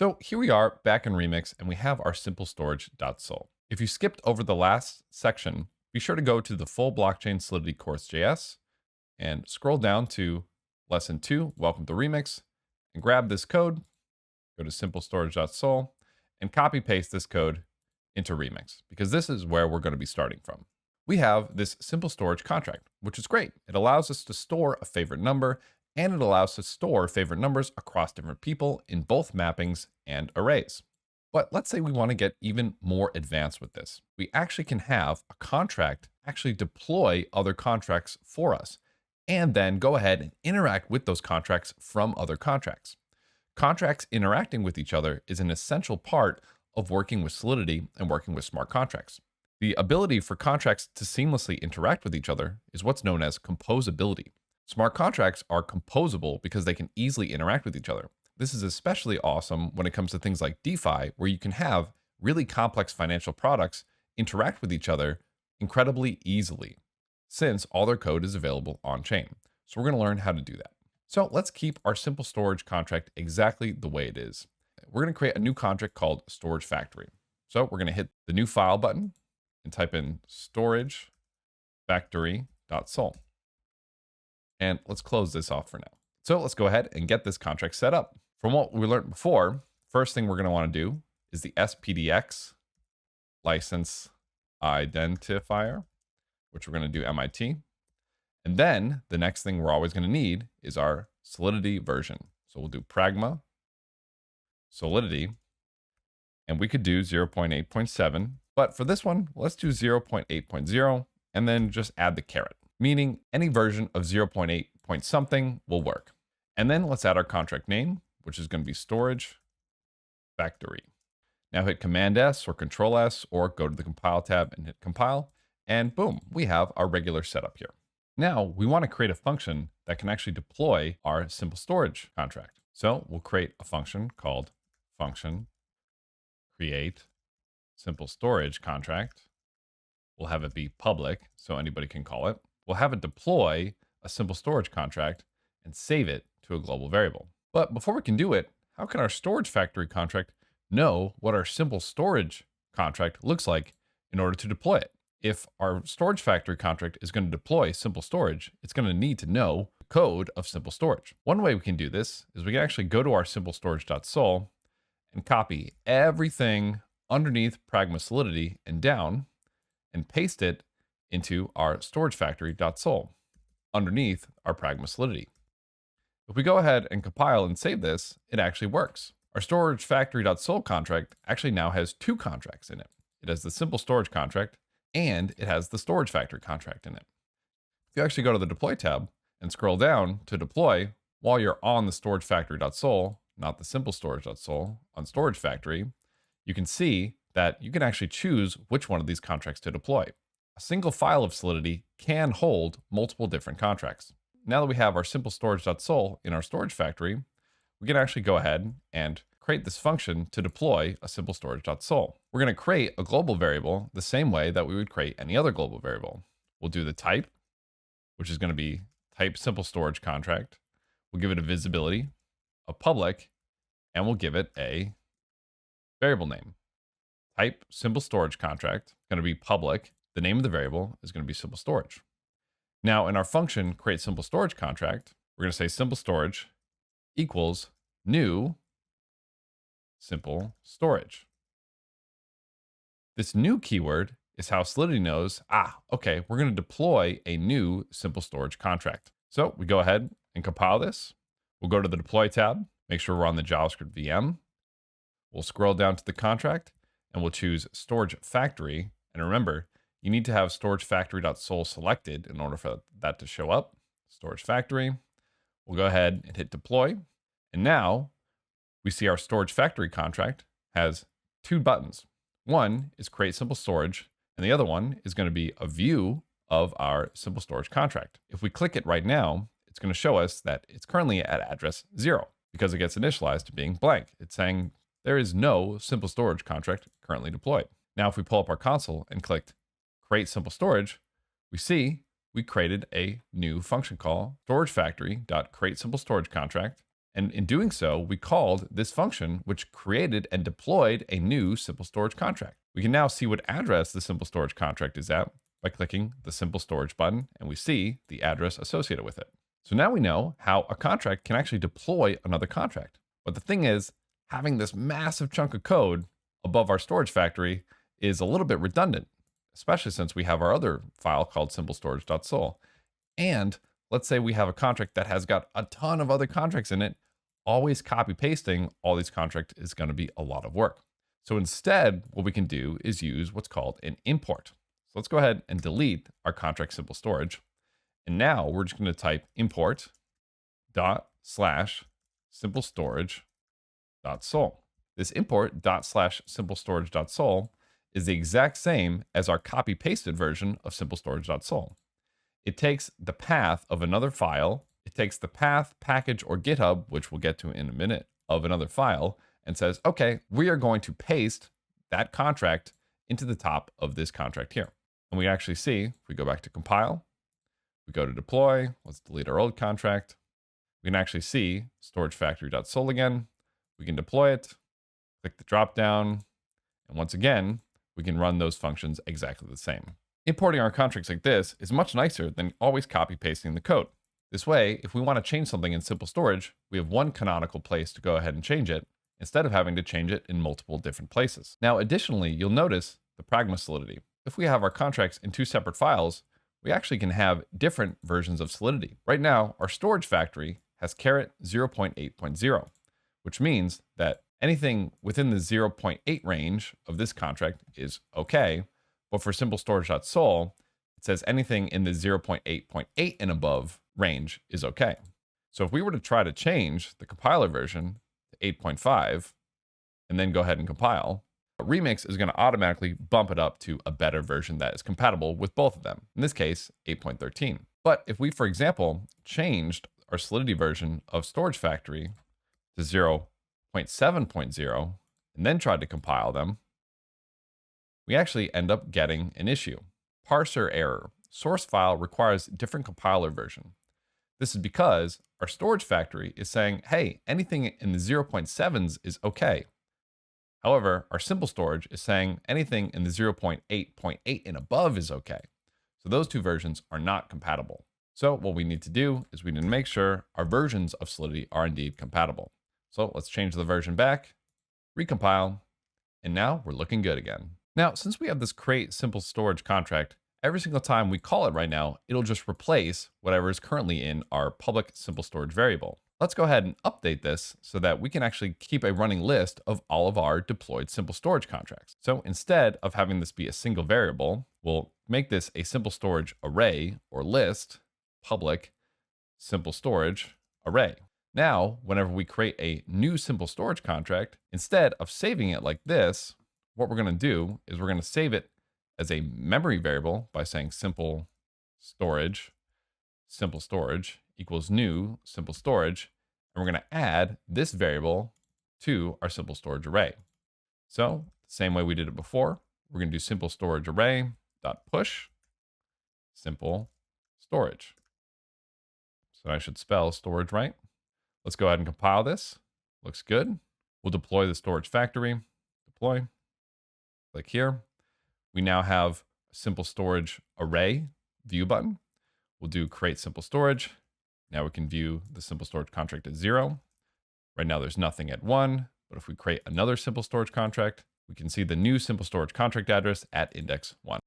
So here we are back in Remix and we have our simple storage.sol. If you skipped over the last section, be sure to go to the full blockchain Solidity course.js and scroll down to lesson 2, welcome to Remix, and grab this code, go to simple storage.sol and copy paste this code into Remix because this is where we're going to be starting from. We have this simple storage contract, which is great. It allows us to store a favorite number and it allows us to store favorite numbers across different people in both mappings and arrays. But let's say we want to get even more advanced with this. We actually can have a contract actually deploy other contracts for us and then go ahead and interact with those contracts from other contracts. Contracts interacting with each other is an essential part of working with Solidity and working with smart contracts. The ability for contracts to seamlessly interact with each other is what's known as composability. Smart contracts are composable because they can easily interact with each other. This is especially awesome when it comes to things like DeFi, where you can have really complex financial products interact with each other incredibly easily, since all their code is available on chain. So we're going to learn how to do that. So let's keep our simple storage contract exactly the way it is. We're going to create a new contract called Storage Factory. So we're going to hit the new file button and type in storage factory.sol. And let's close this off for now. So let's go ahead and get this contract set up. From what we learned before, first thing we're going to want to do is the SPDX license identifier, which we're going to do MIT. And then the next thing we're always going to need is our Solidity version. So we'll do pragma Solidity, and we could do 0.8.7. But for this one, let's do 0.8.0 and then just add the caret, meaning any version of 0.8 point something will work. And then let's add our contract name, which is going to be storage factory. Now hit Command S or Control S or go to the compile tab and hit compile. And boom, we have our regular setup here. Now we want to create a function that can actually deploy our simple storage contract. So we'll create a function called function create simple storage contract. We'll have it be public so anybody can call it. We'll have it deploy a simple storage contract and save it to a global variable. But before we can do it, how can our storage factory contract know what our simple storage contract looks like in order to deploy it? If our storage factory contract is going to deploy simple storage, it's going to need to know the code of simple storage. One way we can do this is we can actually go to our simple storage.sol and copy everything underneath pragma solidity and down and paste it into our storage factory.sol underneath our pragma solidity. If we go ahead and compile and save this, it actually works. Our storage factory.sol contract actually now has two contracts in it. It has the simple storage contract and it has the storage factory contract in it. If you actually go to the deploy tab and scroll down to deploy while you're on the storage factory.sol, not the simple storage.sol, on storage factory, you can see that you can actually choose which one of these contracts to deploy. A single file of Solidity can hold multiple different contracts. Now that we have our simple storage.sol in our storage factory, we can actually go ahead and create this function to deploy a simple storage.sol. We're going to create a global variable the same way that we would create any other global variable. We'll do the type, which is going to be type simple storage contract. We'll give it a visibility, a public, and we'll give it a variable name. Type simple storage contract, going to be public. The name of the variable is going to be simple storage. Now in our function create simple storage contract, we're going to say simple storage equals new simple storage. This new keyword is how Solidity knows, okay, we're going to deploy a new simple storage contract. So we go ahead and compile this. We'll go to the deploy tab, make sure we're on the JavaScript VM. We'll scroll down to the contract and we'll choose storage factory. And remember, you need to have storage factory.sol selected in order for that to show up. Storage factory. We'll go ahead and hit deploy. And now we see our storage factory contract has two buttons. One is create simple storage, and the other one is going to be a view of our simple storage contract. If we click it right now, it's going to show us that it's currently at address 0 because it gets initialized to being blank. It's saying there is no simple storage contract currently deployed. Now, if we pull up our console and click create simple storage, we see we created a new function call, storage factory.create simple storage contract. And in doing so, we called this function, which created and deployed a new simple storage contract. We can now see what address the simple storage contract is at by clicking the simple storage button, and we see the address associated with it. So now we know how a contract can actually deploy another contract. But the thing is, having this massive chunk of code above our storage factory is a little bit redundant, especially since we have our other file called simplestorage.sol. And let's say we have a contract that has got a ton of other contracts in it. Always copy pasting all these contracts is going to be a lot of work. So instead, what we can do is use what's called an import. So let's go ahead and delete our contract simple storage. And now we're just going to type import dot slash simple storage dot sol. This import dot slash simple storage dot sol is the exact same as our copy pasted version of simple storage dot sol. It takes the path of another file. It takes the path, package, or GitHub, which we'll get to in a minute, of another file, and says, okay, we are going to paste that contract into the top of this contract here. And we actually see, if we go back to compile, we go to deploy, let's delete our old contract. We can actually see storagefactory.sol again. We can deploy it, click the drop down, and once again, we can run those functions exactly the same. Importing our contracts like this is much nicer than always copy pasting the code. This way, if we want to change something in simple storage, we have one canonical place to go ahead and change it, instead of having to change it in multiple different places. Now, additionally, you'll notice the pragma Solidity. If we have our contracts in two separate files, we actually can have different versions of Solidity. Right now, our storage factory has caret 0.8.0, which means that anything within the 0.8 range of this contract is okay. But for simplestorage.sol, it says anything in the 0.8.8 and above range is okay. So if we were to try to change the compiler version to 8.5 and then go ahead and compile, Remix is going to automatically bump it up to a better version that is compatible with both of them. In this case, 8.13. But if we, for example, changed our Solidity version of Storage Factory to 0.7.0 and then tried to compile them, we actually end up getting an issue. Parser error. Source file requires different compiler version. This is because our storage factory is saying, hey, anything in the 0.7s is okay. However, our simple storage is saying anything in the 0.8.8 and above is okay. So those two versions are not compatible. So what we need to do is we need to make sure our versions of Solidity are indeed compatible. So let's change the version back, recompile, and now we're looking good again. Now, since we have this create simple storage contract, every single time we call it right now, it'll just replace whatever is currently in our public simple storage variable. Let's go ahead and update this so that we can actually keep a running list of all of our deployed simple storage contracts. So instead of having this be a single variable, we'll make this a simple storage array or list, public simple storage array. Now, whenever we create a new simple storage contract, instead of saving it like this, what we're going to do is we're going to save it as a memory variable by saying simple storage equals new simple storage. And we're going to add this variable to our simple storage array. So the same way we did it before, we're going to do simple storage array dot push simple storage. So I should spell storage right. Let's go ahead and compile this. Looks good. We'll deploy the storage factory. Deploy. Click here. We now have a simple storage array view button. We'll do create simple storage. Now we can view the simple storage contract at 0. Right now there's nothing at 1, but if we create another simple storage contract, we can see the new simple storage contract address at index 1.